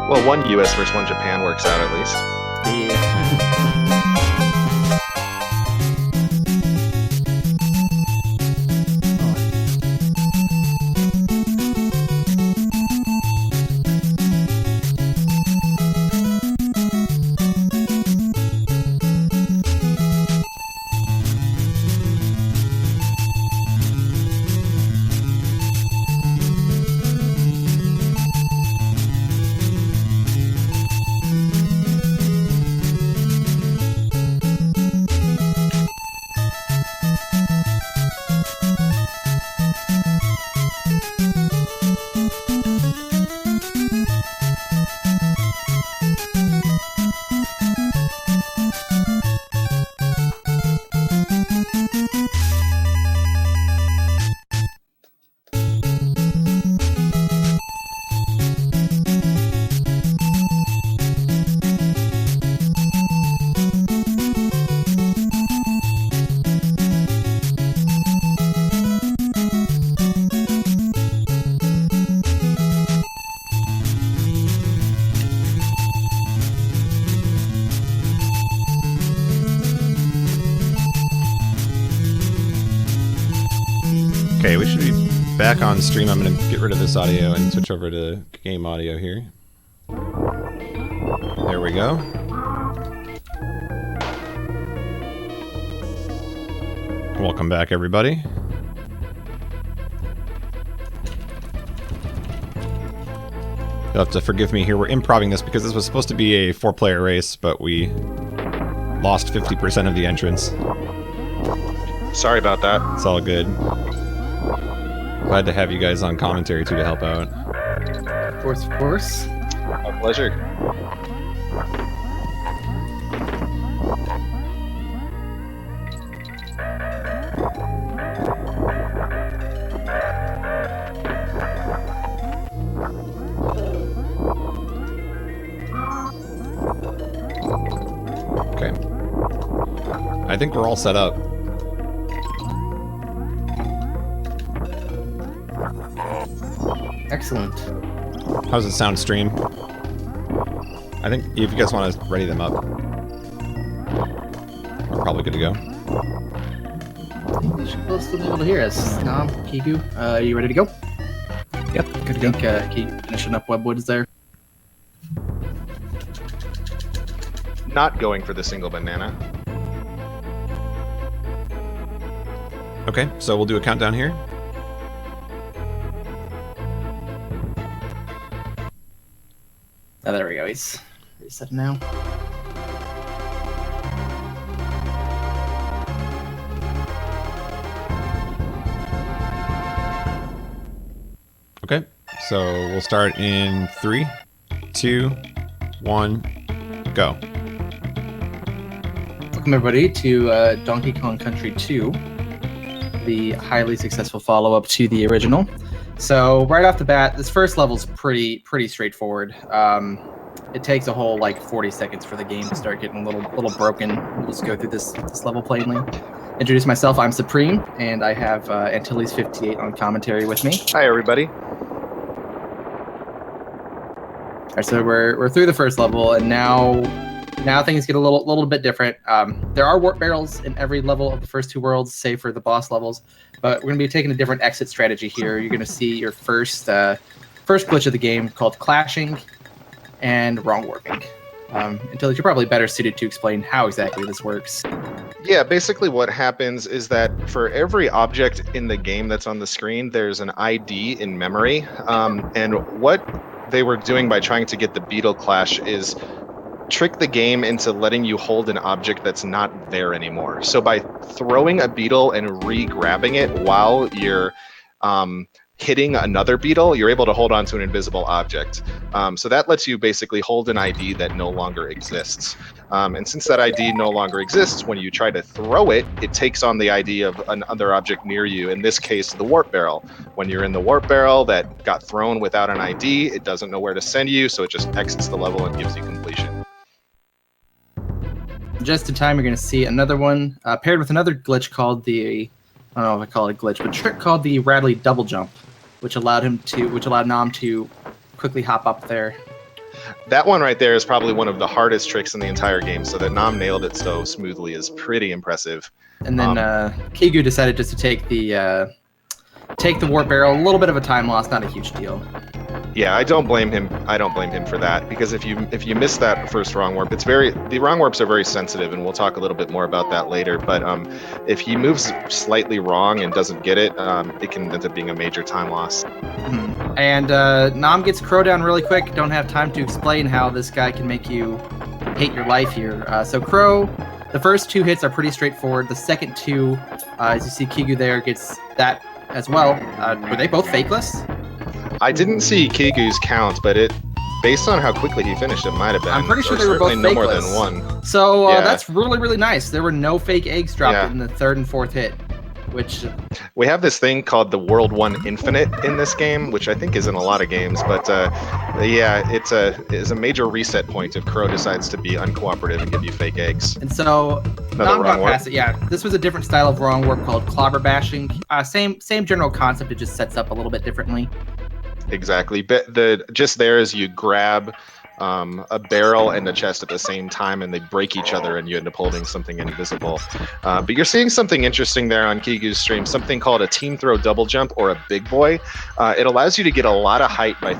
Well, one US versus one Japan works out at least. Yeah. Okay, we should be back on stream. I'm going to get rid of this audio and switch over to game audio here. There we go. Welcome back, everybody. You'll have to forgive me here. We're improvising this because this was supposed to be a 4-player race, but we lost 50% of the entrance. Sorry about that. It's all good. Glad to have you guys on commentary too to help out. Of course, of course. My pleasure. Okay. I think we're all set up. Excellent. How's it sound, stream? I think if you guys want to ready them up, we're probably good to go. I think they should both still be able to hear us. Nam, Kigou, are you ready to go? Yep, good to go. I think Kigou finishing up Webwoods there. Not going for the single banana. Okay, so we'll do a countdown here. Oh, there we go. He's reset now. Okay, so we'll start in 3, 2, 1, go. Welcome everybody to Donkey Kong Country 2, the highly successful follow-up to the original. So right off the bat, this first level's pretty straightforward. It takes a whole like 40 seconds for the game to start getting a little broken. We'll just go through this level plainly. Introduce myself. I'm Supreme, and I have Antilles58 on commentary with me. Hi, everybody. All right, so we're through the first level, and now things get a little bit different. There are warp barrels in every level of the first 2 worlds, save for the boss levels. But we're going to be taking a different exit strategy here. You're going to see your first glitch of the game called clashing and wrong warping. Until you're probably better suited to explain how exactly this works. Yeah, basically what happens is that for every object in the game that's on the screen, there's an ID in memory. And what they were doing by trying to get the beetle clash is trick the game into letting you hold an object that's not there anymore. So by throwing a beetle and re-grabbing it while you're hitting another beetle, you're able to hold on to an invisible object. So that lets you basically hold an ID that no longer exists. And since that ID no longer exists, when you try to throw it, it takes on the ID of another object near you, in this case, the warp barrel. When you're in the warp barrel that got thrown without an ID, it doesn't know where to send you, so it just exits the level and gives you completion. Just in time, you're going to see another one paired with another glitch called the, I don't know if I call it a glitch, but trick called the Radley double jump, which allowed Nam to quickly hop up there. That one right there is probably one of the hardest tricks in the entire game, so that Nam nailed it so smoothly is pretty impressive. And then Kigou decided just to take the warp barrel. A little bit of a time loss, not a huge deal. Yeah, I don't blame him. I don't blame him for that, because if you miss that first wrong warp, the wrong warps are very sensitive, and we'll talk a little bit more about that later. But if he moves slightly wrong and doesn't get it, it can end up being a major time loss. And Nam gets Crow down really quick. Don't have time to explain how this guy can make you hate your life here. So Crow, the first 2 hits are pretty straightforward. The second 2, as you see Kigou there, gets that as well. Were they both fakeless? I didn't see Kigu's count, but based on how quickly he finished, it might have been. I'm pretty sure they were both no more than fakeless. one. So Yeah. that's really, really nice. There were no fake eggs dropped Yeah. in the 3rd and 4th hit, which We have this thing called the World 1 Infinite in this game, which I think is in a lot of games, but yeah, it's a major reset point if Crow decides to be uncooperative and give you fake eggs. and so Another Nam wrong got warp. past it. Yeah, this was a different style of wrong warp called clobber bashing. Same general concept. It just sets up a little bit differently. Exactly. But just there is you grab a barrel and a chest at the same time, and they break each other, and you end up holding something invisible. But you're seeing something interesting there on Kigu's stream, something called a team throw double jump or a big boy. It allows you to get a lot of height by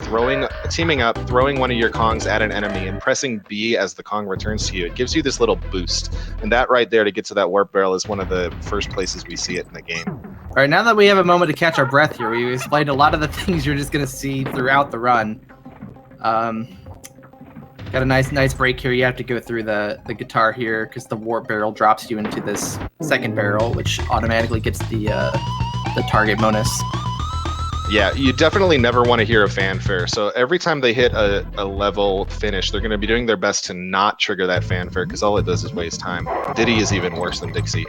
teaming up, throwing one of your Kongs at an enemy, and pressing B as the Kong returns to you. It gives you this little boost, and that right there to get to that warp barrel is one of the first places we see it in the game. All right, now that we have a moment to catch our breath here, we explained a lot of the things you're just going to see throughout the run. Got a nice break here. You have to go through the guitar here because the warp barrel drops you into this second barrel, which automatically gets the target bonus. Yeah, you definitely never want to hear a fanfare. So every time they hit a level finish, they're going to be doing their best to not trigger that fanfare, because all it does is waste time. Diddy is even worse than Dixie.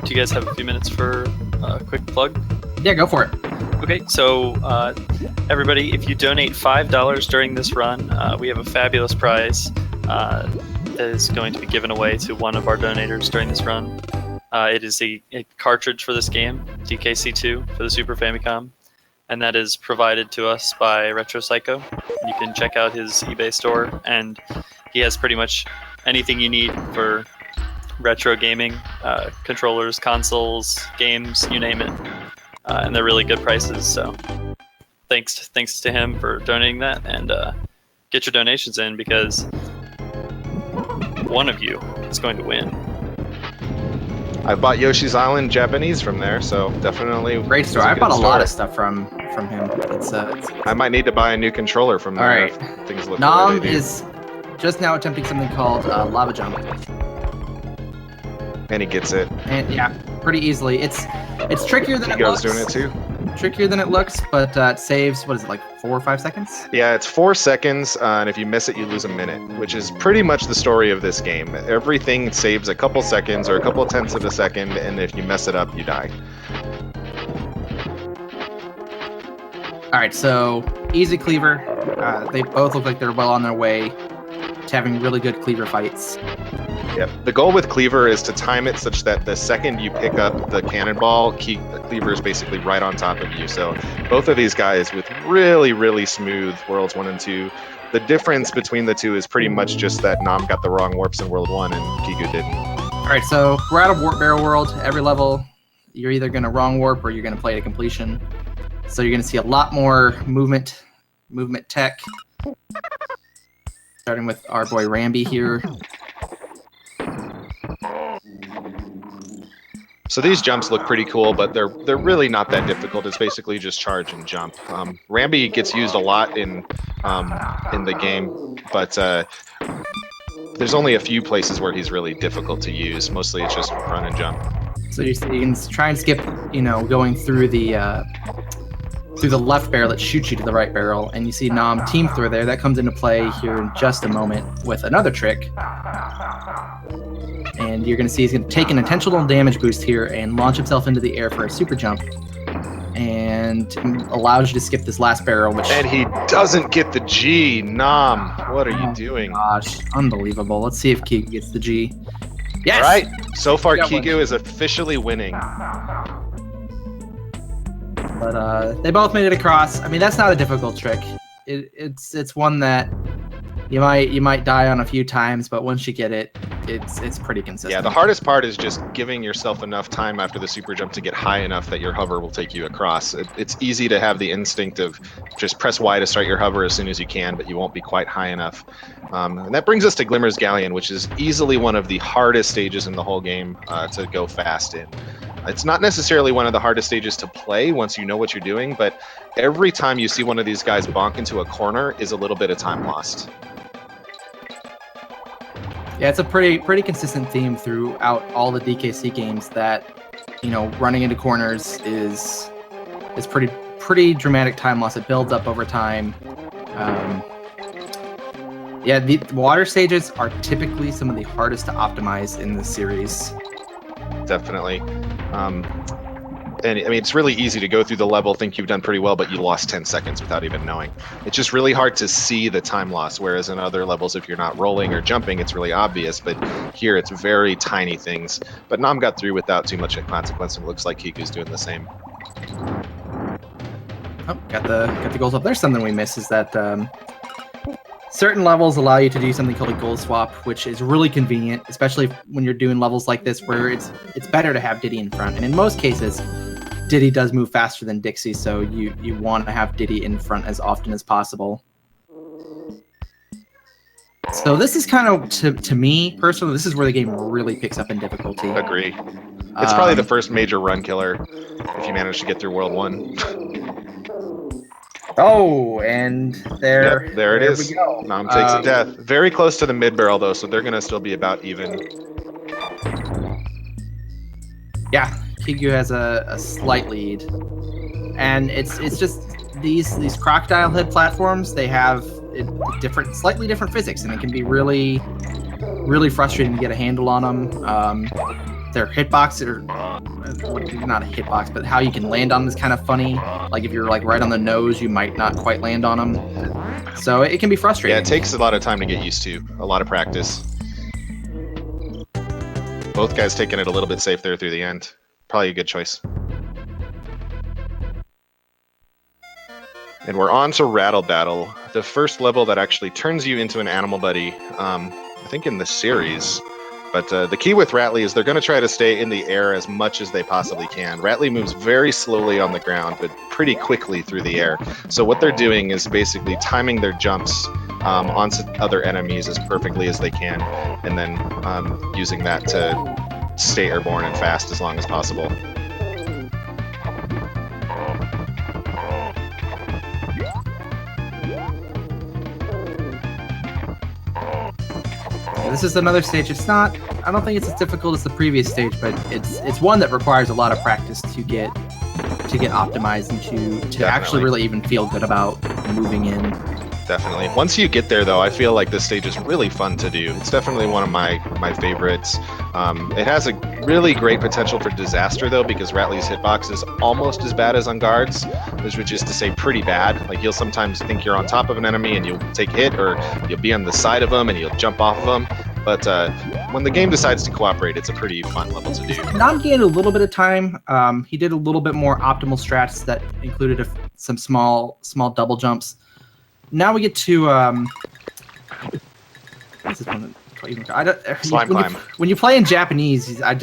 Do you guys have a few minutes for a quick plug? Yeah, go for it. Okay, so everybody, if you donate $5 during this run, we have a fabulous prize that is going to be given away to one of our donators during this run. It is a cartridge for this game, DKC2 for the Super Famicom, and that is provided to us by Retro Psycho. You can check out his eBay store, and he has pretty much anything you need for retro gaming, controllers, consoles, games, you name it. And they're really good prices, so thanks to him for donating that, and get your donations in, because one of you is going to win. I bought Yoshi's Island Japanese from there, so definitely Great store. it's I good bought a lot store. of stuff from him. It's I might need to buy a new controller from there. All right. If things look the way Nam they do. is just now attempting something called lava jump, And he gets it. and yeah, pretty easily. It's trickier than it Kigo's looks. doing it too. Trickier than it looks, but it saves. What is it, like 4 or 5 seconds? Yeah, it's 4 seconds, and if you miss it, you lose a minute, which is pretty much the story of this game. Everything saves a couple seconds or a couple tenths of a second, and if you mess it up, you die. All right, so easy cleaver. They both look like they're well on their way to having really good cleaver fights. Yep. The goal with Cleaver is to time it such that the second you pick up the cannonball, Cleaver is basically right on top of you. So both of these guys with really, really smooth Worlds 1 and 2. The difference between the two is pretty much just that Nam got the wrong warps in World 1 and Kigou didn't. All right, so we're out of Warp Barrel World. Every level, you're either going to wrong warp or you're going to play to completion. So you're going to see a lot more movement tech. Starting with our boy Ramby here. So these jumps look pretty cool, but they're really not that difficult. It's basically just charge and jump. Ramby gets used a lot in the game, but there's only a few places where he's really difficult to use. Mostly it's just run and jump. So you can try and skip, going through the left barrel that shoots you to the right barrel, and you see Nam team throw there. That comes into play here in just a moment with another trick. And you're going to see he's going to take an intentional damage boost here and launch himself into the air for a super jump. And allows you to skip this last barrel, which... And he doesn't get the G. Nam, what are you doing? Gosh, unbelievable. Let's see if Kigou gets the G. Yes! All right, so far Got one. Kigou is officially winning. But they both made it across. I mean, that's not a difficult trick. It's one that you might die on a few times, but once you get it, it's pretty consistent. Yeah, the hardest part is just giving yourself enough time after the super jump to get high enough that your hover will take you across. It's easy to have the instinct of just press Y to start your hover as soon as you can, but you won't be quite high enough. And that brings us to Glimmer's Galleon, which is easily one of the hardest stages in the whole game to go fast in. It's not necessarily one of the hardest stages to play once you know what you're doing, but every time you see one of these guys bonk into a corner is a little bit of time lost. Yeah, it's a pretty consistent theme throughout all the DKC games that, running into corners is pretty dramatic time loss. It builds up over time. Yeah, the water stages are typically some of the hardest to optimize in the series. Definitely. And I mean, it's really easy to go through the level, think you've done pretty well, but you lost 10 seconds without even knowing. It's just really hard to see the time loss, whereas in other levels, if you're not rolling or jumping, it's really obvious. But here, it's very tiny things. But Nam got through without too much consequence, and it looks like Kigu's doing the same. Oh, got the goals up. There's something we missed, is that certain levels allow you to do something called a goal swap, which is really convenient, especially when you're doing levels like this where it's better to have Diddy in front. And in most cases, Diddy does move faster than Dixie, so you want to have Diddy in front as often as possible. So this is kind of, to me personally, this is where the game really picks up in difficulty. Agree. It's probably the first major run killer if you manage to get through World 1. Oh, and there it is. We go. Nam takes a death. Very close to the mid barrel though, so they're gonna still be about even. Yeah, Kigu has a slight lead, and it's just these crocodile head platforms. They have slightly different physics, and it can be really frustrating to get a handle on them. Their hitbox, or not a hitbox, but how you can land on them is kind of funny. Like if you're right on the nose, you might not quite land on them. So it can be frustrating. Yeah, it takes a lot of time to get used to, a lot of practice. Both guys taking it a little bit safe there through the end. Probably a good choice. And we're on to Rattle Battle, the first level that actually turns you into an animal buddy, I think in the series. But the key with Ratley is they're going to try to stay in the air as much as they possibly can. Ratley moves very slowly on the ground, but pretty quickly through the air. So what they're doing is basically timing their jumps onto other enemies as perfectly as they can, and then using that to stay airborne and fast as long as possible. This is another stage. I don't think it's as difficult as the previous stage, but it's one that requires a lot of practice to get optimized and to actually really even feel good about moving in. Definitely. Once you get there, though, I feel like this stage is really fun to do. It's definitely one of my favorites. It has a really great potential for disaster, though, because Ratley's hitbox is almost as bad as on guards, which is to say pretty bad. Like, you'll sometimes think you're on top of an enemy and you'll take a hit, or you'll be on the side of them and you'll jump off of them. But when the game decides to cooperate, it's a pretty fun level to do. Nam gained a little bit of time. He did a little bit more optimal strats that included some small double jumps. Now we get to what's this one? Slime climb. When you play in Japanese, I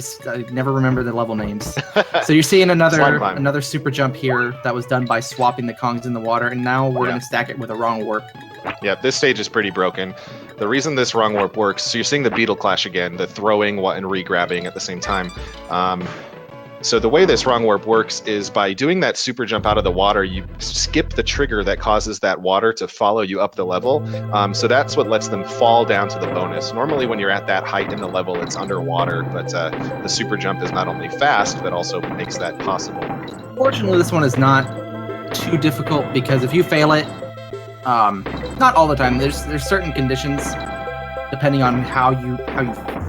never remember the level names. So you're seeing another super jump here that was done by swapping the Kongs in the water, and now we're gonna stack it with a wrong warp. Yeah, this stage is pretty broken. The reason this wrong warp works, so you're seeing the beetle clash again, the throwing and re-grabbing at the same time. So the way this wrong warp works is by doing that super jump out of the water, you skip the trigger that causes that water to follow you up the level. So that's what lets them fall down to the bonus. Normally when you're at that height in the level, it's underwater, but the super jump is not only fast, but also makes that possible. Fortunately, this one is not too difficult, because if you fail it, not all the time, there's certain conditions, depending on how you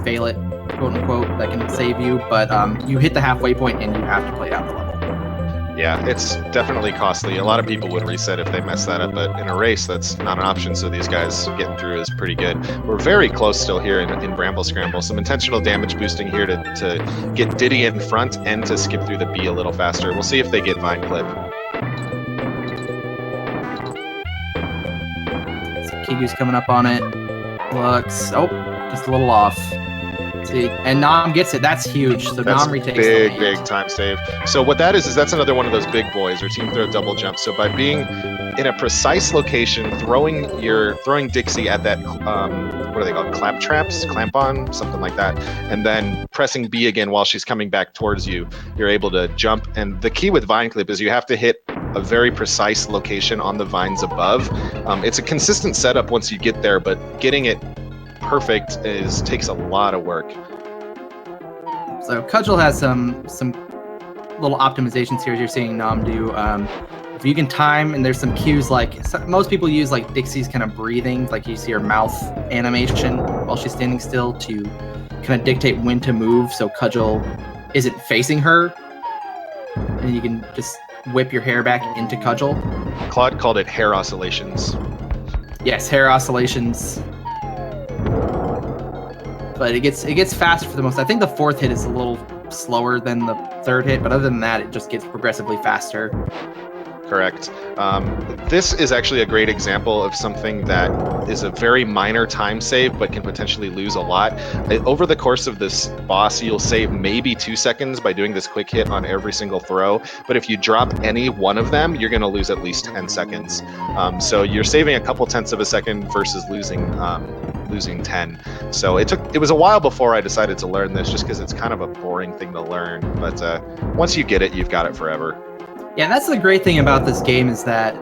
fail it, quote unquote, that can save you, but you hit the halfway point and you have to play out the level. Yeah, it's definitely costly. A lot of people would reset if they mess that up, but in a race, that's not an option, so these guys getting through is pretty good. We're very close still here in Bramble Scramble. Some intentional damage boosting here to get Diddy in front and to skip through the B a little faster. We'll see if they get Vine Clip. Kigu's coming up on it. Looks, just a little off. See, and Nam gets it. That's huge. So That's Nam retakes big, the big lead. time save. So what that is that's another one of those big boys or team throw double jump. So by being in a precise location, throwing Dixie at that what are they called? Clap traps, clamp on, something like that, and then pressing B again while she's coming back towards you, you're able to jump. And the key with vine clip is you have to hit a very precise location on the vines above. It's a consistent setup once you get there, but getting it perfect takes a lot of work. So Cudgel has some little optimizations here, as you're seeing Nam do. If you can time, and there's some cues most people use Dixie's kind of breathing, like you see her mouth animation while she's standing still to kind of dictate when to move, so Cudgel isn't facing her, and you can just whip your hair back into Cudgel. Claude called it hair oscillations. Yes, hair oscillations. But it gets faster for the most. I think the fourth hit is a little slower than the third hit, but other than that, it just gets progressively faster. Correct. This is actually a great example of something that is a very minor time save, but can potentially lose a lot. Over the course of this boss, you'll save maybe 2 seconds by doing this quick hit on every single throw. But if you drop any one of them, you're going to lose at least 10 seconds. So you're saving a couple tenths of a second versus losing 10. So it was a while before I decided to learn this, just because it's kind of a boring thing to learn. But once you get it, you've got it forever. Yeah, that's the great thing about this game is that,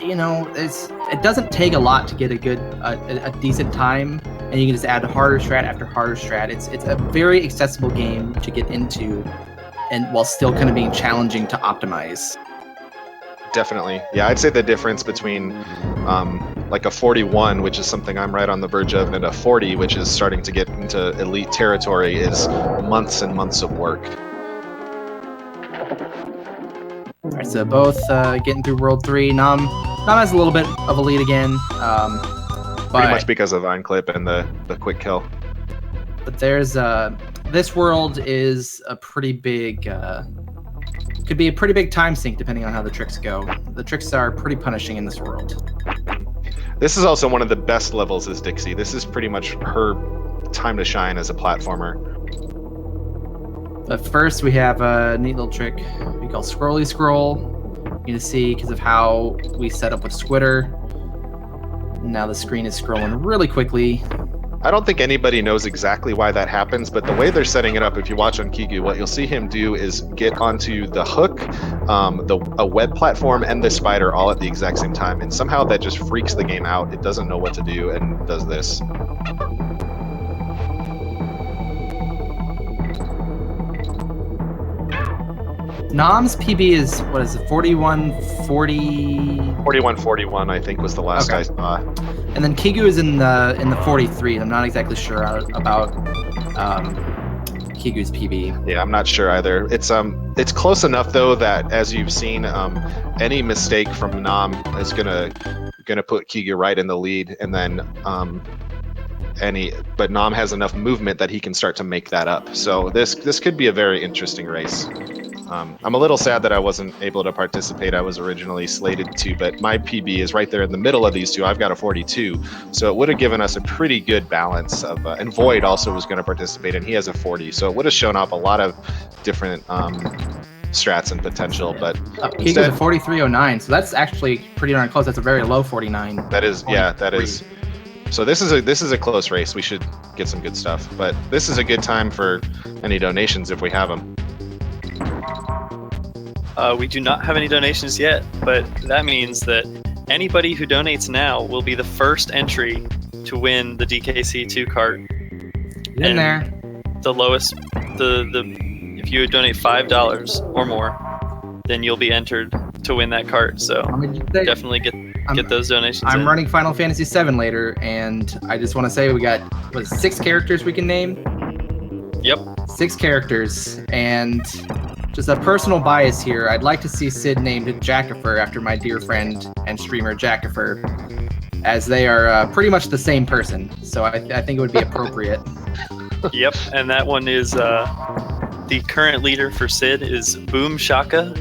it doesn't take a lot to get a decent time, and you can just add harder strat after harder strat. It's a very accessible game to get into, and while still kind of being challenging to optimize. Definitely. Yeah, I'd say the difference between a 41, which is something I'm right on the verge of, and a 40, which is starting to get into elite territory, is months and months of work. All right, so both getting through World 3. Nam has a little bit of a lead again. Pretty much because of Vine Clip and the quick kill. But there's this world is a pretty big, could be a pretty big time sink depending on how the tricks go. The tricks are pretty punishing in this world. This is also one of the best levels as Dixie. This is pretty much her time to shine as a platformer. But first, we have a neat little trick we call Scrolly Scroll. You can see because of how we set up with Squitter. Now the screen is scrolling really quickly. I don't think anybody knows exactly why that happens, but the way they're setting it up, if you watch on Kigou, what you'll see him do is get onto the hook, a web platform, and the spider all at the exact same time. And somehow that just freaks the game out. It doesn't know what to do and does this. Nam's PB is, what is it, 4140? 4141, I think, was the last I saw. And then Kigou is in the 43. I'm not exactly sure about Kigu's PB. Yeah, I'm not sure either. It's close enough though that, as you've seen, any mistake from Nam is gonna put Kigou right in the lead, and then but Nam has enough movement that he can start to make that up. So this could be a very interesting race. I'm a little sad that I wasn't able to participate. I was originally slated to, but my PB is right there in the middle of these two. I've got a 42, so it would have given us a pretty good balance of. And Void also was going to participate, and he has a 40, so it would have shown up a lot of different strats and potential. But Kigu's a 4309, so that's actually pretty darn close. That's a very low 49. That is, yeah, that is. So this is a close race. We should get some good stuff, but this is a good time for any donations if we have them. We do not have any donations yet, but that means that anybody who donates now will be the first entry to win the DKC2 cart. Get in there. The lowest, if you donate $5 or more, then you'll be entered to win that cart. So definitely get those donations. I'm running Final Fantasy VII later, and I just want to say we got 6 characters we can name. Yep. 6 characters, and just a personal bias here. I'd like to see Sid named Jackifer after my dear friend and streamer Jackifer, as they are pretty much the same person. So I think it would be appropriate. Yep, and that one is the current leader for Sid is Boom Shaka,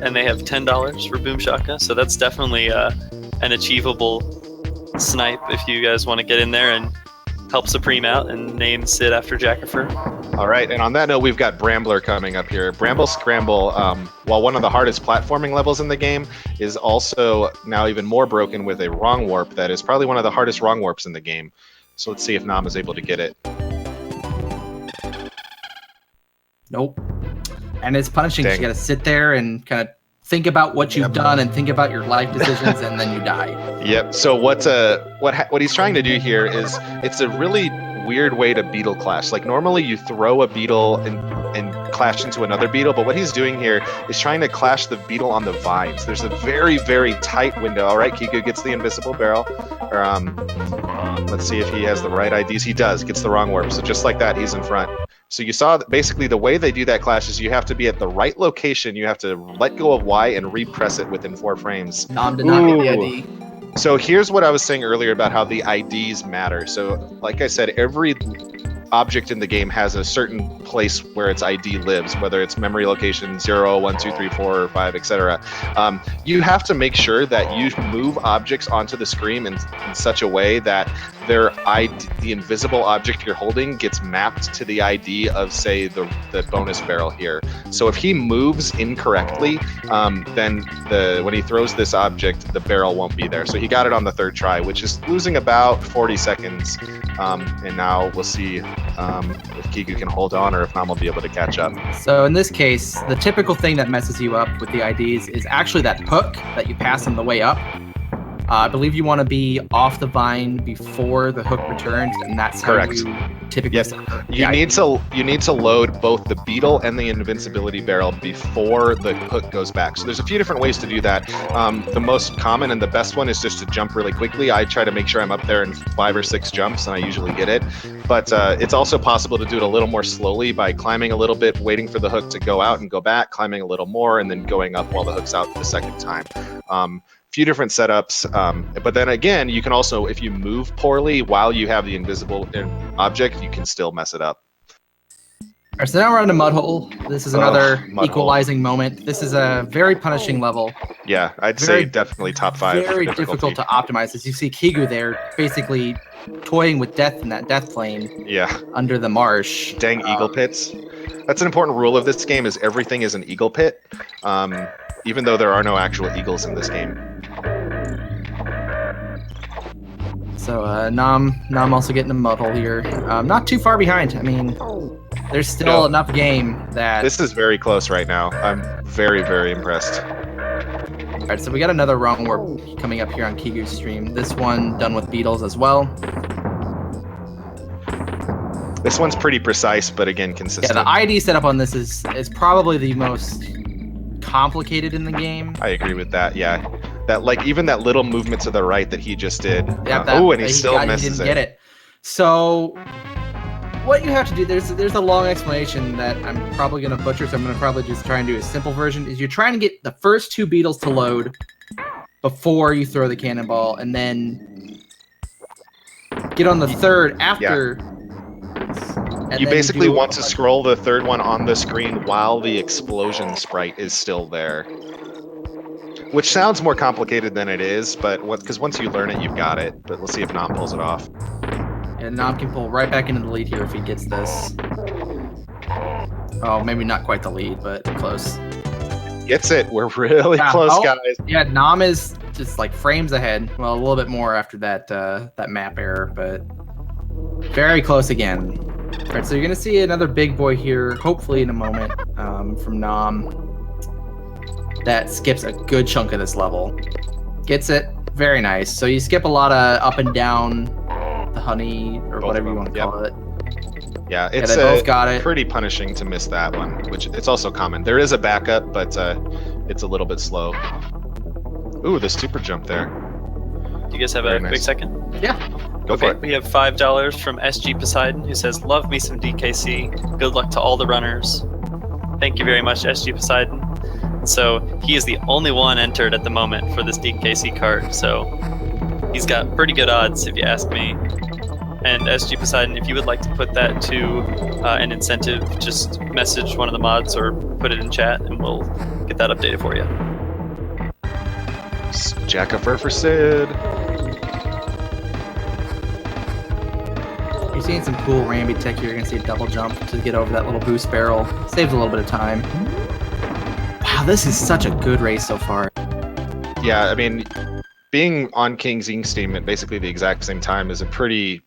and they have $10 for Boom Shaka. So that's definitely an achievable snipe if you guys want to get in there and help Supreme out and name Sid after Jackifer. All right, and on that note, we've got Brambler coming up here. Bramble Scramble, while one of the hardest platforming levels in the game, is also now even more broken with a wrong warp that is probably one of the hardest wrong warps in the game. So let's see if Nam is able to get it. Nope. And it's punishing. Dang. You got to sit there and kind of think about what you've done and think about your life decisions, and then you die. Yep. So what he's trying to do here is it's a really weird way to beetle clash. Like normally you throw a beetle and clash into another beetle, but what he's doing here is trying to clash the beetle on the vines. There's a very, very tight window. All right, Kigou gets the invisible barrel. Or, let's see if he has the right IDs. He does. Gets the wrong warp. So just like that, he's in front. So you saw that basically the way they do that clash is you have to be at the right location. You have to let go of Y and repress it within 4 frames. Nam did not get the ID. So here's what I was saying earlier about how the IDs matter. So like I said, every object in the game has a certain place where its ID lives, whether it's memory location 0, 1, 2, 3, 4, or 5, etc. You have to make sure that you move objects onto the screen in such a way that their ID, the invisible object you're holding, gets mapped to the ID of, say, the bonus barrel here. So if he moves incorrectly, then when he throws this object, the barrel won't be there. So he got it on the 3rd try, which is losing about 40 seconds. And now we'll see if Kigou can hold on or if Nam will be able to catch up. So in this case, the typical thing that messes you up with the IDs is actually that hook that you pass on the way up. I believe you want to be off the vine before the hook returns, and that's Correct. how you typically Yes. set up. You need to load both the beetle and the invincibility barrel before the hook goes back. So there's a few different ways to do that. The most common and the best one is just to jump really quickly. I try to make sure I'm up there in 5 or 6 jumps, and I usually get it. But it's also possible to do it a little more slowly by climbing a little bit, waiting for the hook to go out and go back, climbing a little more, and then going up while the hook's out the second time. Few different setups, but then again, you can also, if you move poorly while you have the invisible object, you can still mess it up. All right, so now we're on a mud hole. This is another mud equalizing moment. This is a very punishing level. Yeah, I'd say definitely top 5. Very for difficult difficulty. to optimize. As you see Kigou there, basically toying with death in that death plane Yeah, under the marsh. dang eagle pits. That's an important rule of this game, is everything is an eagle pit, even though there are no actual eagles in this game. So Nam also getting a mud hole here. Not too far behind. I mean, there's still enough game that... This is very close right now. I'm very, very impressed. All right, so we got another wrong warp coming up here on Kigou's stream. This one done with beetles as well. This one's pretty precise, but again, Yeah, consistent. the ID setup on this is probably the most complicated in the game. I agree with that, yeah. That, like, even that little movement to the right that he just did. Yeah, And he still misses didn't get it. So what you have to do, there's a long explanation that I'm probably going to butcher, so I'm going to probably just try and do a simple version, is you're trying to get the first 2 beetles to load before you throw the cannonball, and then get on the 3rd after. And You then basically do- want to scroll the 3rd one on the screen while the explosion sprite is still there. Which sounds more complicated than it is, but because once you learn it, you've got it. But let's see if Nam pulls it off. And Nam can pull right back into the lead here if he gets this. Oh, maybe not quite the lead, but close. Gets it. We're really Yeah. close, Oh, guys. Yeah, Nam is just like frames ahead. Well, a little bit more after that map error, but very close again. All right, so you're gonna see another big boy here, hopefully in a moment, from Nam. That skips a good chunk of this level. Gets it. Very nice. So you skip a lot of up and down the honey, or Both whatever of you them, want to call it. Yeah, Yeah, it's they both got it. pretty punishing to miss that one, which it's also common. There is a backup, but it's a little bit slow. Ooh, the super jump there. Do you guys have Very a quick nice. second? Go for it. We have $5 from SG Poseidon, who says, "Love me some DKC. Good luck to all the runners." Thank you very much, SG Poseidon. So he is the only one entered at the moment for this DKC card. So he's got pretty good odds, if you ask me. And SG Poseidon, if you would like to put that to an incentive, just message one of the mods or put it in chat, and we'll get that updated for you. Jackifer for Sid. You're seeing some cool Ramby tech here. You're going to see a double jump to get over that little boost barrel. Saves a little bit of time. Wow, this is such a good race so far. Yeah, I mean, being on King's Ink Steam at basically the exact same time is pretty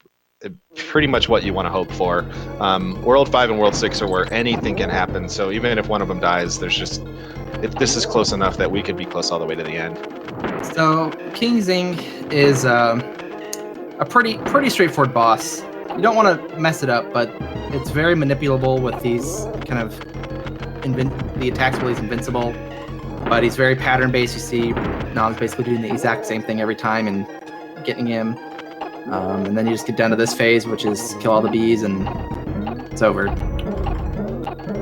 much what you want to hope for. World 5 and World 6 are where anything can happen, so even if one of them dies, this is close enough that we could be close all the way to the end. So King's Ink is a pretty straightforward boss. You don't want to mess it up, but it's very manipulable with these kind of the attacks where he's invincible. But he's very pattern based. You see, Nam's basically doing the exact same thing every time and getting him. And then you just get down to this phase, which is kill all the bees, and it's over.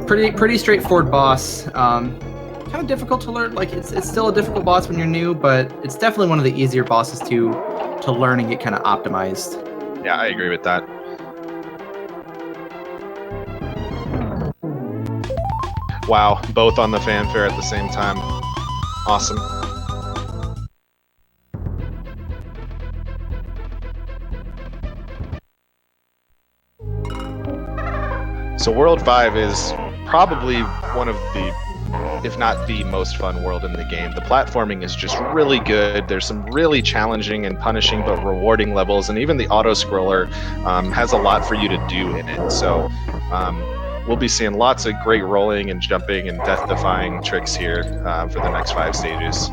Pretty straightforward boss. Kind of difficult to learn. Like it's still a difficult boss when you're new, but it's definitely one of the easier bosses to learn and get kind of optimized. Yeah, I agree with that. Wow, both on the fanfare at the same time. Awesome. So World 5 is probably one of the, if not the most fun world in the game. The platforming is just really good. There's some really challenging and punishing but rewarding levels, and even the auto-scroller has a lot for you to do in it. So we'll be seeing lots of great rolling and jumping and death-defying tricks here for the next 5 stages.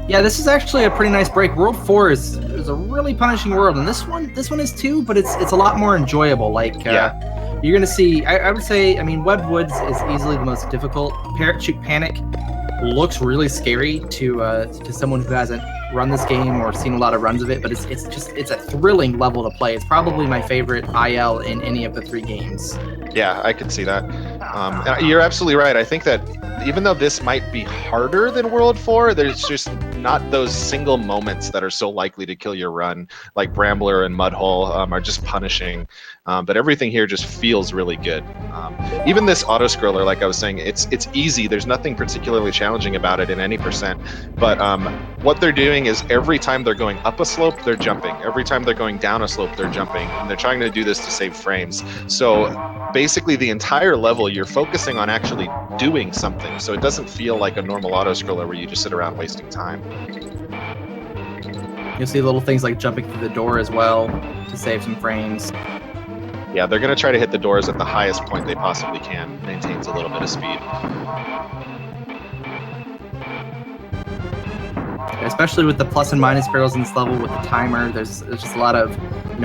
Yeah, this is actually a pretty nice break. World 4 is a really punishing world, and this one is too, but it's a lot more enjoyable. Like you're gonna see, I would say, I mean, Web Woods is easily the most difficult. Parachute Panic looks really scary to someone who hasn't run this game or seen a lot of runs of it, but it's a thrilling level to play. It's probably my favorite IL in any of the 3 games. Yeah, I could see that. You're absolutely right. I think that even though this might be harder than World 4, there's just not those single moments that are so likely to kill your run, like Brambler and Mudhole are just punishing. But everything here just feels really good. Even this auto-scroller, like I was saying, it's easy. There's nothing particularly challenging about it in any percent. But what they're doing is every time they're going up a slope, they're jumping. Every time they're going down a slope, they're jumping. And they're trying to do this to save frames. So basically the entire level, you're focusing on actually doing something. So it doesn't feel like a normal auto-scroller where you just sit around wasting time. You'll see little things like jumping through the door as well to save some frames. Yeah, they're going to try to hit the doors at the highest point they possibly can. Maintains a little bit of speed. Especially with the plus and minus barrels in this level with the timer, there's just a lot of,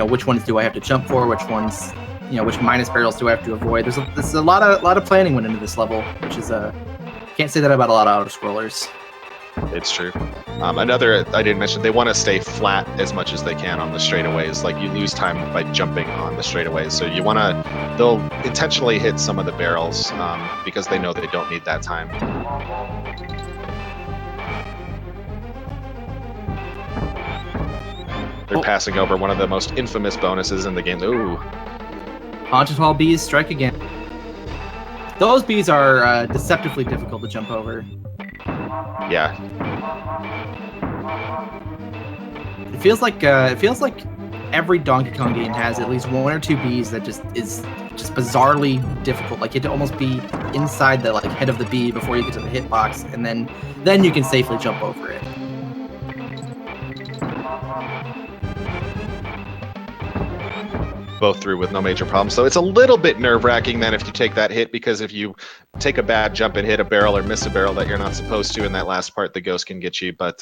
which ones do I have to jump for, which ones, which minus barrels do I have to avoid. There's a lot of planning went into this level, which is can't say that about a lot of auto-scrollers. It's true. Another I didn't mention, they want to stay flat as much as they can on the straightaways. Like you lose time by jumping on the straightaways. So they'll intentionally hit some of the barrels because they know they don't need that time. They're passing over one of the most infamous bonuses in the game. Ooh. Haunted Hall bees strike again. Those bees are deceptively difficult to jump over. Yeah. It feels like every Donkey Kong game has at least 1 or 2 bees that is bizarrely difficult. Like you have to almost be inside the head of the bee before you get to the hitbox, and then you can safely jump over it. Both through with no major problem. So it's a little bit nerve-wracking then if you take that hit, because if you take a bad jump and hit a barrel or miss a barrel that you're not supposed to in that last part, the ghost can get you, but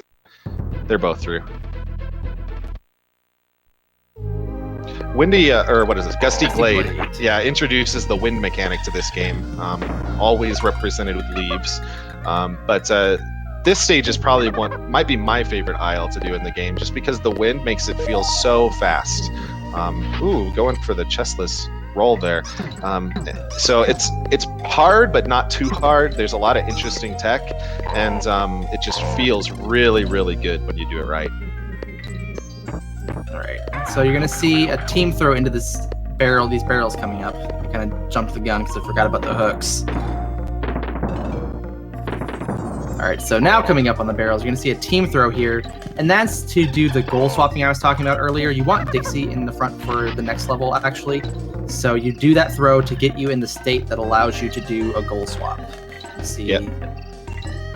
they're both through. Windy, or what is this? Gusty Glade. Yeah, introduces the wind mechanic to this game. Always represented with leaves. But this stage is probably might be my favorite aisle to do in the game, just because the wind makes it feel so fast. Ooh, going for the chestless roll there. So it's hard, but not too hard. There's a lot of interesting tech, and it just feels really, really good when you do it right. All right, so you're gonna see a team throw into this barrel. These barrels coming up. I kind of jumped the gun because I forgot about the hooks. All right, so now coming up on the barrels, you're gonna see a team throw here. And that's to do the goal swapping I was talking about earlier. You want Dixie in the front for the next level, actually. So you do that throw to get you in the state that allows you to do a goal swap. See.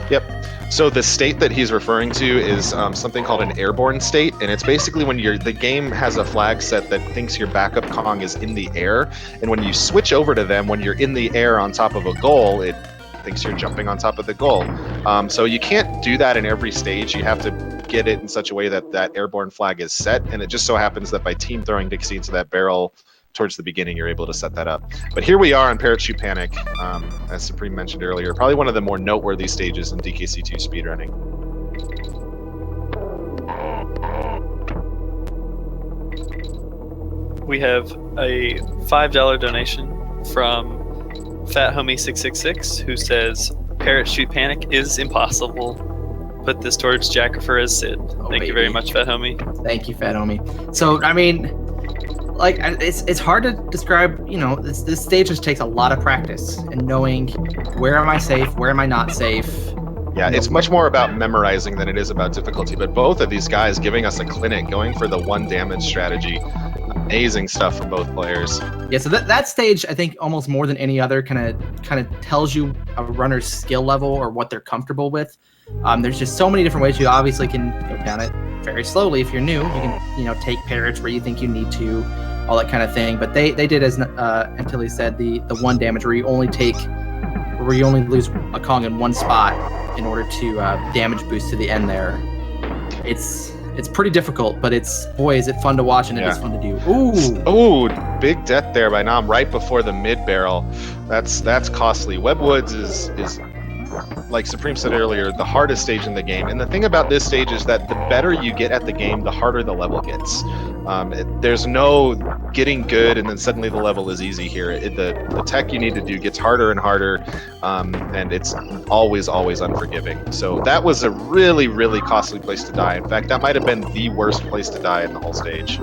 Yep. So the state that he's referring to is something called an airborne state, and it's basically when the game has a flag set that thinks your backup Kong is in the air, and when you switch over to them, when you're in the air on top of a goal, it thinks you're jumping on top of the goal. So you can't do that in every stage. You have to get it in such a way that that airborne flag is set, and it just so happens that by team throwing Dixie into that barrel towards the beginning, you're able to set that up. But here we are on Parachute Panic, as Supreme mentioned earlier, probably one of the more noteworthy stages in DKC2 speedrunning. We have a $5 donation from Fat Homie 666 who says, Parachute Panic is impossible. Put this towards Jackifer as Sid. Thank you very much, Fat Homie. Thank you, Fat Homie. So, I mean, like, it's hard to describe, you know, this stage just takes a lot of practice and knowing where am I safe, where am I not safe. Yeah, it's much more about memorizing than it is about difficulty, but both of these guys giving us a clinic, going for the 1 damage strategy. Amazing stuff from both players. Yeah, so that stage, I think, almost more than any other, kind of tells you a runner's skill level or what they're comfortable with. There's just so many different ways. You obviously can go down it very slowly if you're new. You can, you know, take parrots where you think you need to, all that kind of thing. But they did, as Antilles said, the 1 damage where you only lose a Kong in one spot in order to damage boost to the end there. It's pretty difficult, but boy, is it fun to watch, and it is fun to do. Ooh, big death there by Nam right before the mid barrel. That's costly. Webwoods is like Supreme said earlier, the hardest stage in the game. And the thing about this stage is that the better you get at the game, the harder the level gets. There's no getting good and then suddenly the level is easy here. The tech you need to do gets harder and harder, and it's always unforgiving. So that was a really, really costly place to die. In fact, that might have been the worst place to die in the whole stage.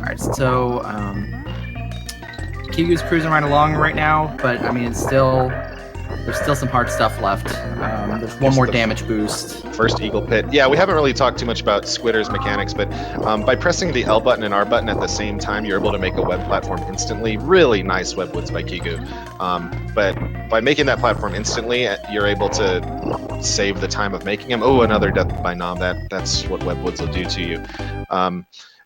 Alright, so Kigou's cruising right along right now, but I mean, there's still some hard stuff left. There's one more damage boost. First Eagle Pit. Yeah, we haven't really talked too much about Squitter's mechanics, but by pressing the L button and R button at the same time, you're able to make a web platform instantly. Really nice Webwoods by Kigou. But by making that platform instantly, you're able to save the time of making them. Oh, another death by Nam. That's what Webwoods will do to you.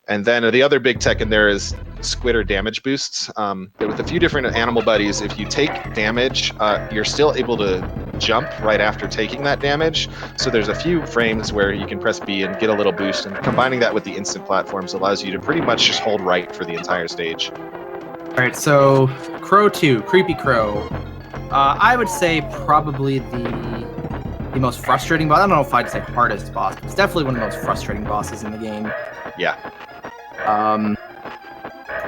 And then the other big tech in there is Squitter damage boosts. With a few different animal buddies, if you take damage, you're still able to jump right after taking that damage. So there's a few frames where you can press B and get a little boost, and combining that with the instant platforms allows you to pretty much just hold right for the entire stage. All right, so Crow 2, Creepy Crow. I would say probably the most frustrating boss. I don't know if I'd say hardest boss, but it's definitely one of the most frustrating bosses in the game. Yeah. I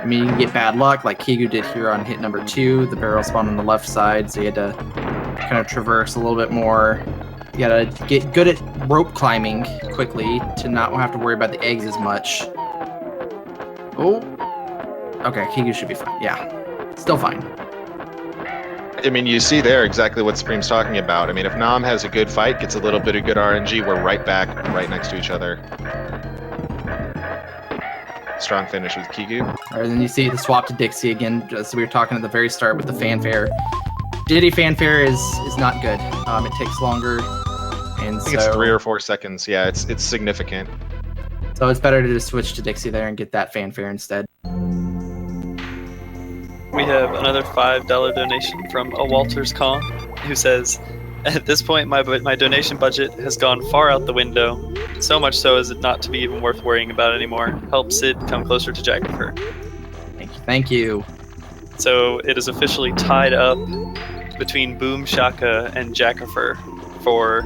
mean, you can get bad luck, like Kigou did here on hit number 2. The barrel spawned on the left side, so you had to kind of traverse a little bit more. You gotta get good at rope climbing quickly to not have to worry about the eggs as much. Oh. Okay, Kigou should be fine. Yeah. Still fine. I mean, you see there exactly what Supreme's talking about. I mean, if Nam has a good fight, gets a little bit of good RNG, we're right back, right next to each other. Strong finish with Kigou. All right, then you see the swap to Dixie again, as we were talking at the very start with the fanfare. Diddy fanfare is not good. It takes longer, and I think it's 3 or 4 seconds. Yeah, it's significant. So it's better to just switch to Dixie there and get that fanfare instead. We have another $5 donation from a Walters Kong, who says, at this point, my donation budget has gone far out the window, so much so as it not to be even worth worrying about anymore. Help Sid come closer to Jackifer. Thank you. So it is officially tied up between Boom Shaka and Jackifer for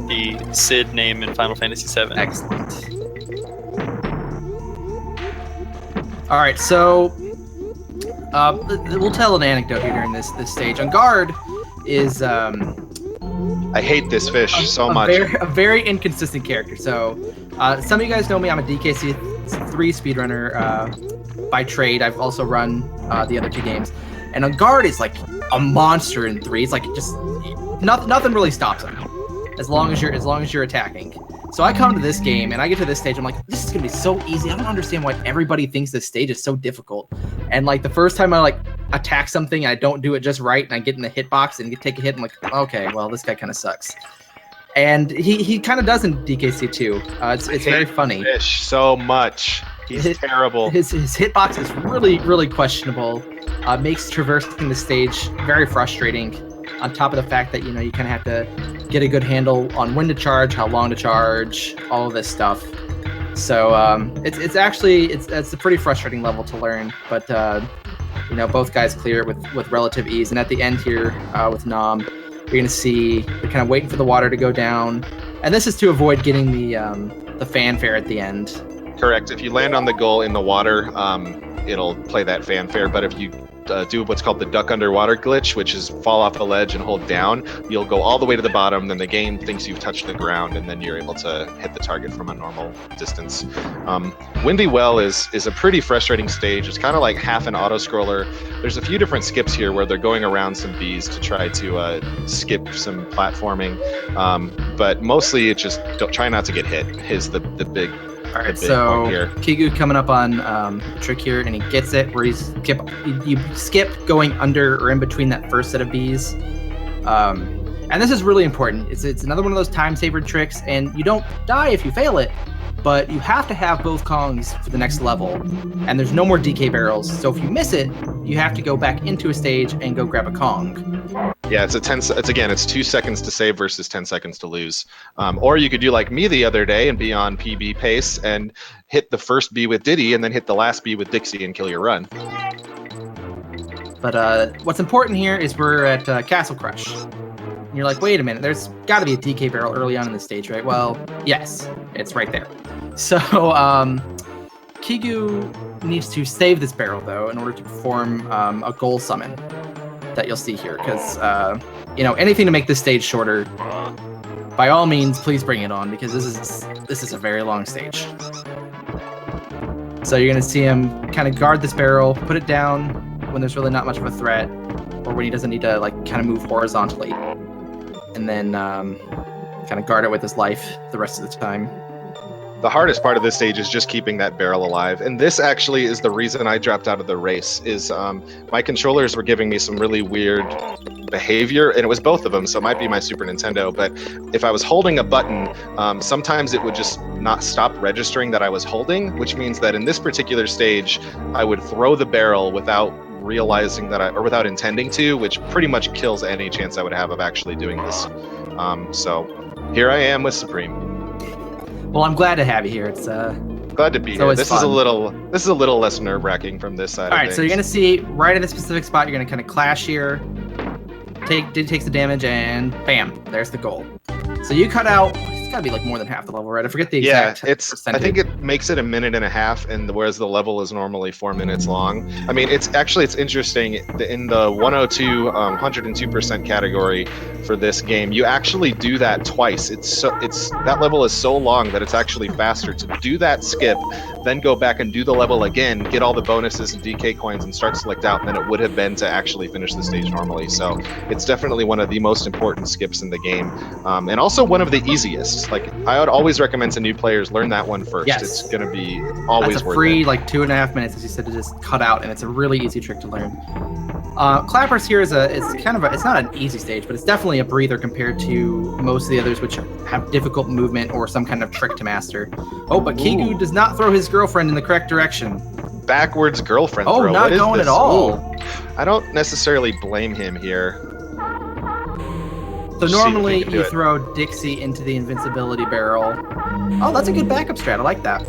the Sid name in Final Fantasy VII. Excellent. All right, so we'll tell an anecdote here during this stage. On guard is I hate this fish so much. A very inconsistent character. So some of you guys know me. I'm a DKC3 speedrunner by trade. I've also run the other 2 games. And on guard is like a monster in 3. It's like just nothing really stops him as long as you're attacking. So I come to this game and I get to this stage. I'm like, this is gonna be so easy. I don't understand why everybody thinks this stage is so difficult. And like the first time I like attack something and I don't do it just right and I get in the hitbox and take a hit, I'm like, okay, well this guy kind of sucks. And he kind of does in DKC2. It's very funny. Fish so much. He's terrible. His hitbox is really questionable. Makes traversing the stage very frustrating. On top of the fact that you kind of have to get a good handle on when to charge, how long to charge, all of this stuff. So it's a pretty frustrating level to learn. But both guys clear it with relative ease. And at the end here with Nam, you're gonna see they're kind of waiting for the water to go down, and this is to avoid getting the fanfare at the end. Correct. If you land on the goal in the water, it'll play that fanfare. But if you do what's called the duck underwater glitch, which is fall off the ledge and hold down, you'll go all the way to the bottom. Then the game thinks you've touched the ground, and then you're able to hit the target from a normal distance. Windy Well is a pretty frustrating stage. It's kind of like half an auto scroller. There's a few different skips here where they're going around some bees to try to skip some platforming, but mostly it's just try not to get hit is the big. All right, so Kigou coming up on a trick here, and he gets it where you skip going under or in between that first set of bees. And this is really important. It's another one of those time-saver tricks, and you don't die if you fail it, but you have to have both Kongs for the next level, and there's no more DK barrels. So if you miss it, you have to go back into a stage and go grab a Kong. Yeah, it's 2 seconds to save versus 10 seconds to lose. Or you could do like me the other day and be on PB pace and hit the first bee with Diddy and then hit the last bee with Dixie and kill your run. But what's important here is we're at Castle Crush. And you're like, wait a minute, there's got to be a DK barrel early on in the stage, right? Well, yes, it's right there. So Kigou needs to save this barrel, though, in order to perform a goal summon that you'll see here, because anything to make this stage shorter, by all means, please bring it on, because this is a very long stage. So you're gonna see him kind of guard this barrel, put it down when there's really not much of a threat, or when he doesn't need to like kind of move horizontally, and then kind of guard it with his life the rest of the time. The hardest part of this stage is just keeping that barrel alive. And this actually is the reason I dropped out of the race, is my controllers were giving me some really weird behavior, and it was both of them, so it might be my Super Nintendo, but if I was holding a button, sometimes it would just not stop registering that I was holding, which means that in this particular stage, I would throw the barrel without realizing that or without intending to, which pretty much kills any chance I would have of actually doing this. So here I am with Supreme. Well, I'm glad to have you here. It's glad to be here. This is a little less nerve-wracking from this side. All right, so you're gonna see right at this specific spot. You're gonna kind of clash here. Diddy takes the damage, and bam, there's the goal. So you cut out. It's gotta be like more than half the level, right? I forget the exact percentage. I think it makes it 1.5 minutes, and whereas the level is normally 4 minutes long. I mean, it's interesting in the 102% category for this game. You actually do that twice. That level is so long that it's actually faster to do that skip, then go back and do the level again, get all the bonuses and DK coins, and start select out than it would have been to actually finish the stage normally. So it's definitely one of the most important skips in the game, and also one of the easiest. Like, I would always recommend to new players learn that one first. Yes. It's going to be always worth it. That's a free, like 2.5 minutes, as you said, to just cut out, and it's a really easy trick to learn. Clappers here it's not an easy stage, but it's definitely a breather compared to most of the others, which have difficult movement or some kind of trick to master. Oh, but Kigou does not throw his girlfriend in the correct direction. Backwards girlfriend throw. Oh, not going at all. Ooh. I don't necessarily blame him here. So normally you throw Dixie into the invincibility barrel. Oh, that's a good backup strat. I like that.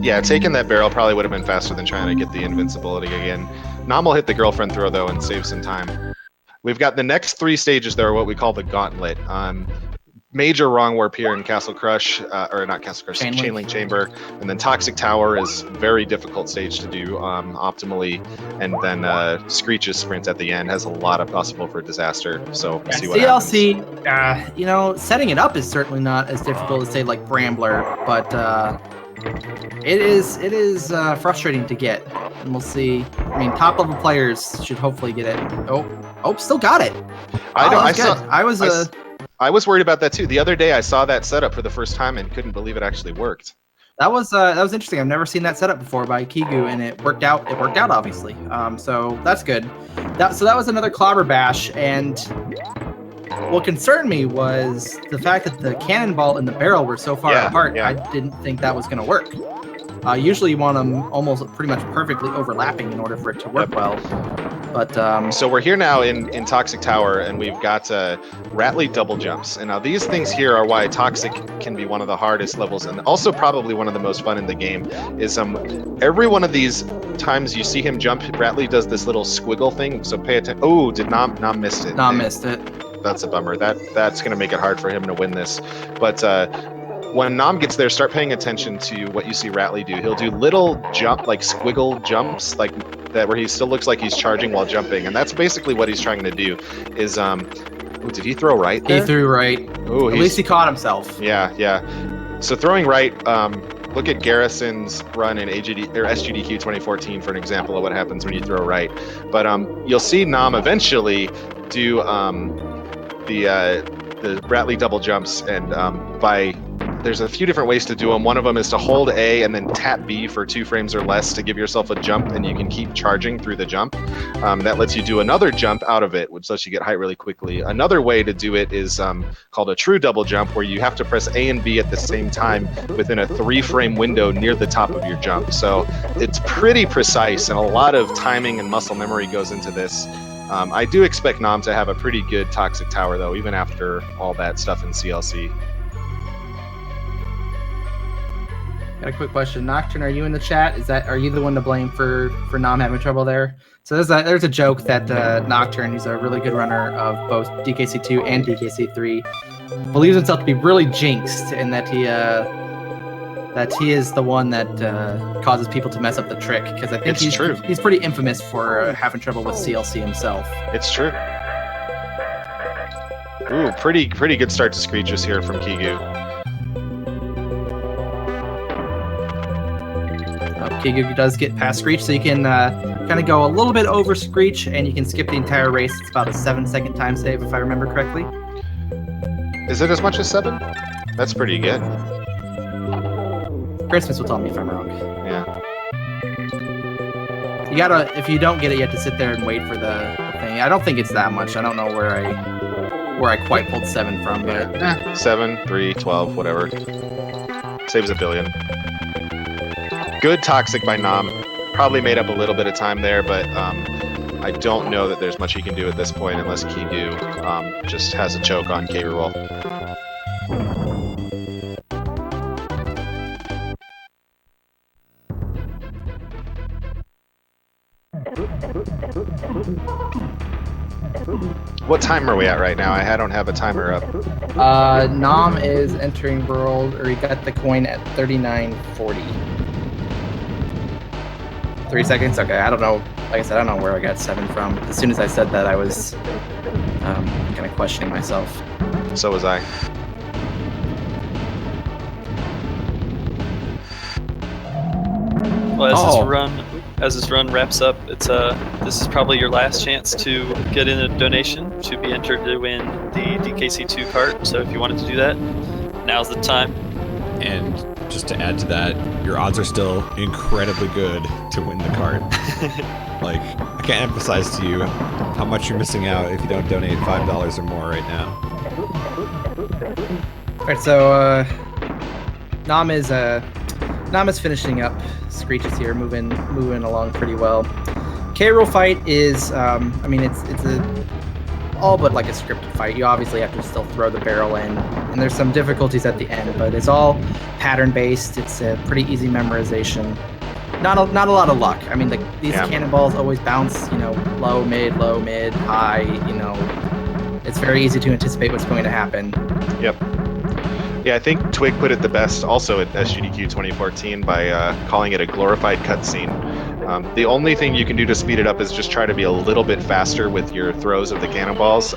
Yeah, taking that barrel probably would have been faster than trying to get the invincibility again. Nam will hit the girlfriend throw, though, and save some time. We've got the next 3 stages, though, are what we call the gauntlet. Major wrong warp here in Castle Crush, or not Castle Crush, Chainlink Chamber, and then Toxic Tower is very difficult stage to do optimally, and then Screech's sprint at the end has a lot of possible for disaster. So we'll see what happens. DLC, setting it up is certainly not as difficult as say like Brambler, but It is frustrating to get, and we'll see. I mean, top level players should hopefully get it. Oh, still got it. I was worried about that too. The other day I saw that setup for the first time and couldn't believe it actually worked. That was interesting. I've never seen that setup before by Kigou, and it worked out. It worked out, obviously. So that's good. That was another clobber bash, and what concerned me was the fact that the cannonball and the barrel were so far apart. I didn't think that was going to work. Usually you want them almost pretty much perfectly overlapping in order for it to work well. But so we're here now in Toxic Tower, and we've got Ratley double jumps. And now these things here are why Toxic can be one of the hardest levels, and also probably one of the most fun in the game. Is every one of these times you see him jump, Ratley does this little squiggle thing. So pay attention. Oh, did Nam missed it? Nam missed it. That's a bummer. That's going to make it hard for him to win this. But when Nam gets there, start paying attention to what you see Ratley do. He'll do little squiggle jumps like that, where he still looks like he's charging while jumping, and that's basically what he's trying to do. Is did he throw right there? He threw right. Oh, at least he caught himself. Yeah. So throwing right. Look at Garrison's run in SGDQ 2014 for an example of what happens when you throw right. But you'll see Nam eventually do the Ratley double jumps, and there's a few different ways to do them. One of them is to hold A and then tap B for 2 frames or less to give yourself a jump, and you can keep charging through the jump. That lets you do another jump out of it, which lets you get height really quickly. Another way to do it is called a true double jump, where you have to press A and B at the same time within a 3-frame window near the top of your jump. So it's pretty precise, and a lot of timing and muscle memory goes into this. I do expect Nam to have a pretty good Toxic Tower, though, even after all that stuff in CLC. Got a quick question. Nocturne, are you in the chat? Are you the one to blame for Nam having trouble there? So there's a joke that Nocturne, who's a really good runner of both DKC2 and DKC3, believes himself to be really jinxed, and that he is the one that causes people to mess up the trick, because I think he's pretty infamous for having trouble with CLC himself. It's true. Ooh, pretty good start to Screeches here from Kigou. Kigou does get past Screech, so you can kind of go a little bit over Screech, and you can skip the entire race. It's about a 7-second time save, if I remember correctly. Is it as much as 7? That's pretty good. Christmas will tell me if I'm wrong. Yeah. You gotta, if you don't get it, you have to sit there and wait for the thing. I don't think it's that much. I don't know where I quite pulled 7 from, but 7, 3, 12, whatever. Saves a billion. Good Toxic by Nam. Probably made up a little bit of time there, but I don't know that there's much he can do at this point unless Kigou just has a choke on K-Roll. What time are we at right now? I don't have a timer up. Nam is entering world, or he got the coin at 39.40. 3 seconds? Okay, I don't know. Like I said, I don't know where I got 7 from. As soon as I said that, I was kind of questioning myself. So was I. Well, as this run wraps up, this is probably your last chance to get in a donation to be entered to win the DKC2 cart. So if you wanted to do that, now's the time. And just to add to that, your odds are still incredibly good to win the cart. Like, I can't emphasize to you how much you're missing out if you don't donate $5 or more right now. Alright, so Nam is finishing up. Screech is here, moving along pretty well. K-Roll fight is, I mean, it's all but like a scripted fight. You obviously have to still throw the barrel in, and there's some difficulties at the end, but it's all pattern based. It's a pretty easy memorization. Not a lot of luck. I mean, these cannonballs always bounce, low, mid, high. It's very easy to anticipate what's going to happen. Yep. Yeah, I think Twig put it the best also at SGDQ 2014 by calling it a glorified cutscene. The only thing you can do to speed it up is just try to be a little bit faster with your throws of the cannonballs.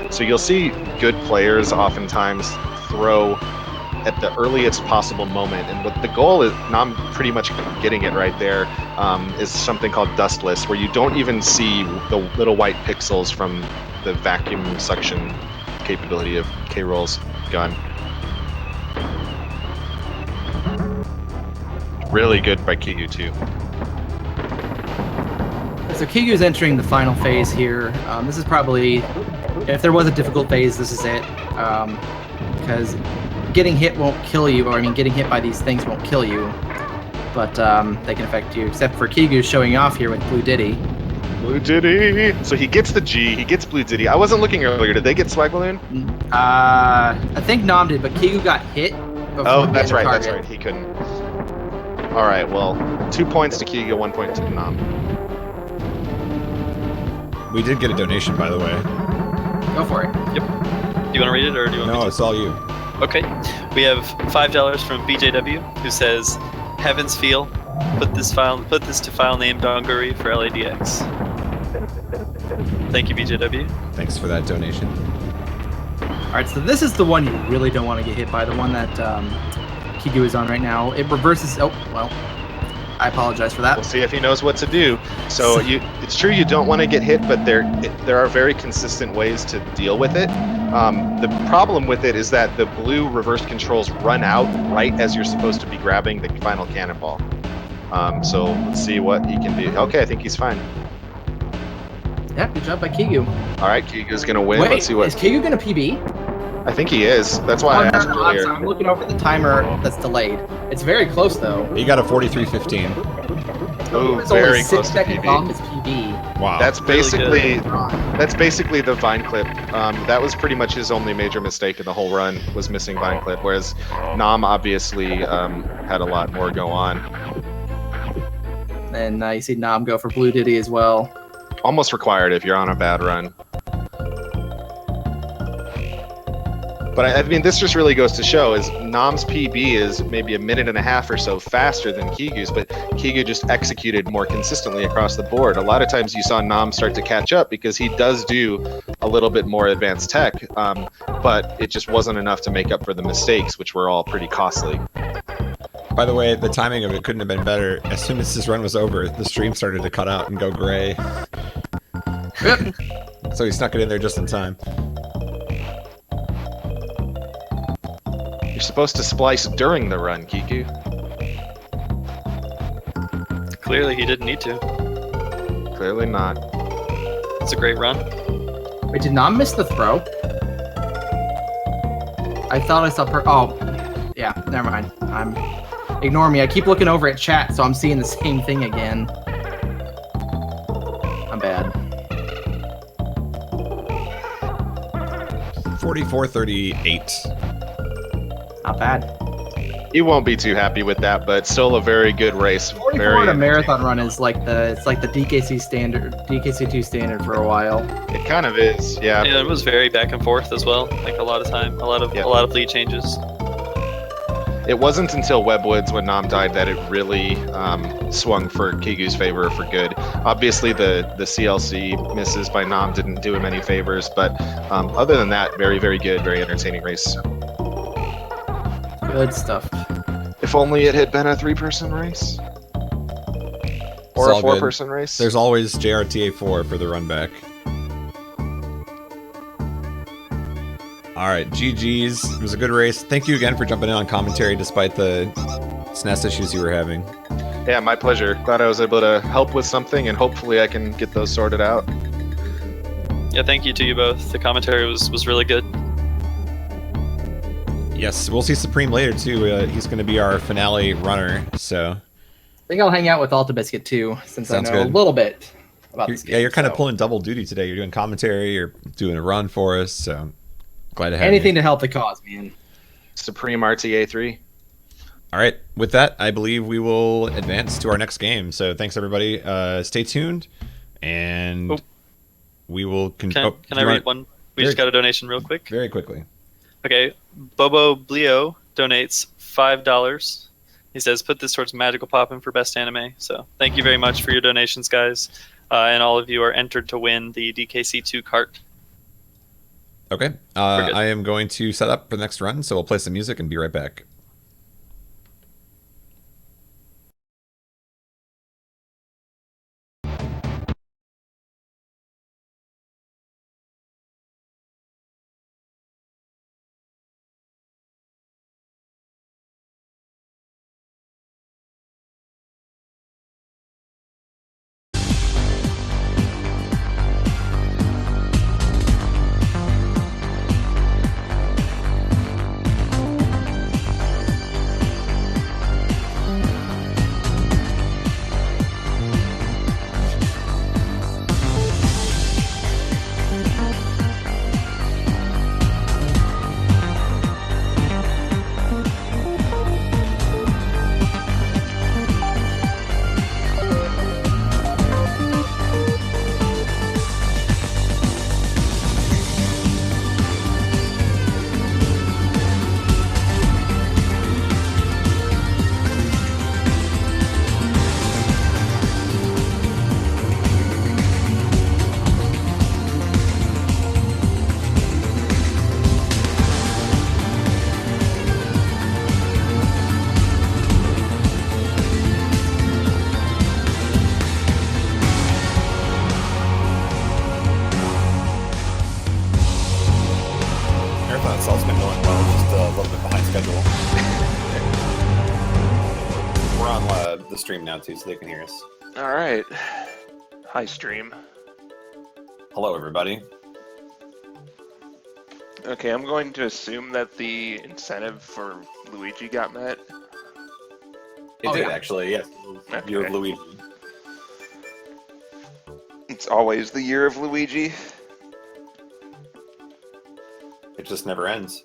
So you'll see good players oftentimes throw at the earliest possible moment. And what the goal is, and I'm pretty much getting it right there, is something called dustless, where you don't even see the little white pixels from the vacuum suction capability of K-Roll's gun. Really good by Kigou too. So Kigu's entering the final phase here. This is probably, if there was a difficult phase, this is it. Because getting hit won't kill you, or I mean, getting hit by these things won't kill you, but they can affect you. Except for Kigu showing off here with Blue Diddy. Blue Diddy. So he gets the G. He gets Blue Diddy. I wasn't looking earlier. Did they get Swag Balloon? I think Nom did, but Kigu got hit. Oh, that's right. That's right. He couldn't. All right. Well, 2 points to Kigu, 1 point to Nom. We did get a donation, by the way. Go for it. Yep. Do you want to read it, or do you want me No, to? it's all you. Okay. We have $5 from BJW, who says, "Heavens feel. Put this to file name Donguri for LADX." Thank you, BJW. Thanks for that donation. All right, so this is the one you really don't want to get hit by, the one that Kigu is on right now. It reverses. Oh, well, I apologize for that. We'll see if he knows what to do. So it's true you don't want to get hit, but there are very consistent ways to deal with it. The problem with it is that the blue reverse controls run out right as you're supposed to be grabbing the final cannonball. So let's see what he can do. Okay, I think he's fine. Yeah, good job by Kigu. All right, Kigu's gonna win. Wait, Let's see what. is Kigu gonna PB? I think he is. That's why I asked I'm earlier. sorry, I'm looking over the timer that's delayed. It's very close though. He got a 43.15. Oh, It's only very a close to 6-second bomb PB. is PB. Wow. That's basically good. that's basically the Vine clip. That was pretty much his only major mistake in the whole run, was missing Vine clip. Whereas Nom obviously had a lot more go on. And you see Nom go for Blue Diddy as well. Almost required if you're on a bad run. But I mean, this just really goes to show is Nom's PB is maybe a minute and a half or so faster than Kigu's, but Kigu just executed more consistently across the board. A lot of times you saw Nom start to catch up because he does do a little bit more advanced tech, but it just wasn't enough to make up for the mistakes, which were all pretty costly. By the way, the timing of it couldn't have been better. As soon as this run was over, the stream started to cut out and go gray. So he snuck it in there just in time. You're supposed to splice during the run, Kiku. Clearly, he didn't need to. Clearly not. It's a great run. Wait, did Nom miss the throw? I thought I saw oh, yeah, never mind. Ignore me. I keep looking over at chat, so I'm seeing the same thing again. I'm bad. 44.38. Not bad. He won't be too happy with that, but still a very good race. 44 in a marathon run is like the DKC standard, DKC2 standard for a while. It kind of is, yeah. And it was very back and forth as well. Like a lot of time, a lot of lead changes. It wasn't until Webwoods when Nom died that it really swung for Kigu's favor for good. Obviously, the CLC misses by Nom didn't do him any favors, but other than that, very, very good, very entertaining race. Good stuff. If only it had been a 3-person race. Or a 4-person race. There's always JRTA3 for the run back. Alright, GG's. It was a good race. Thank you again for jumping in on commentary despite the SNES issues you were having. Yeah, my pleasure. Glad I was able to help with something, and hopefully I can get those sorted out. Yeah, thank you to you both. The commentary was really good. Yes, we'll see Supreme later too. He's going to be our finale runner, so... I think I'll hang out with Alta Biscuit too, since Sounds I know good. a little bit about this game. Yeah, you're kind of so. pulling double duty today. You're doing commentary, you're doing a run for us, so glad to have Anything you. to help the cause, man. Supreme RTA3. All right, with that, I believe we will advance to our next game. So thanks, everybody. Stay tuned, and we will... Can I read one? We just got a donation real quick. Very quickly. Okay, Bobo Blio donates $5. He says, put this towards Magical Poppin' for Best Anime. So thank you very much for your donations, guys. And all of you are entered to win the DKC2 cart. Okay. good. I am going to set up for the next run, so we'll play some music and be right back. Marathon itself's been going well, just a little bit behind schedule. We're on the stream now too, so they can hear us. All right. Hi, stream. Hello, everybody. Okay, I'm going to assume that the incentive for Luigi got met. It Oh, did yeah. actually, yes. Okay. Year of Luigi. It's always the year of Luigi. It just never ends.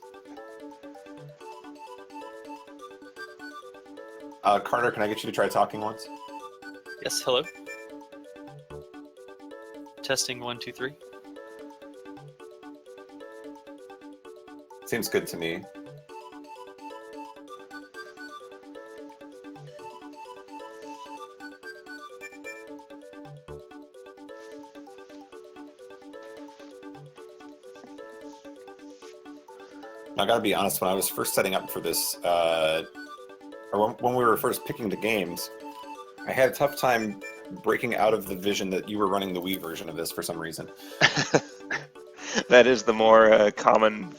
Carter, can I get you to try talking once? Yes, hello. Testing 1, 2, 3. Seems good to me. I gotta be honest, when I was first setting up for this, or when we were first picking the games, I had a tough time breaking out of the vision that you were running the Wii version of this for some reason. That is the more common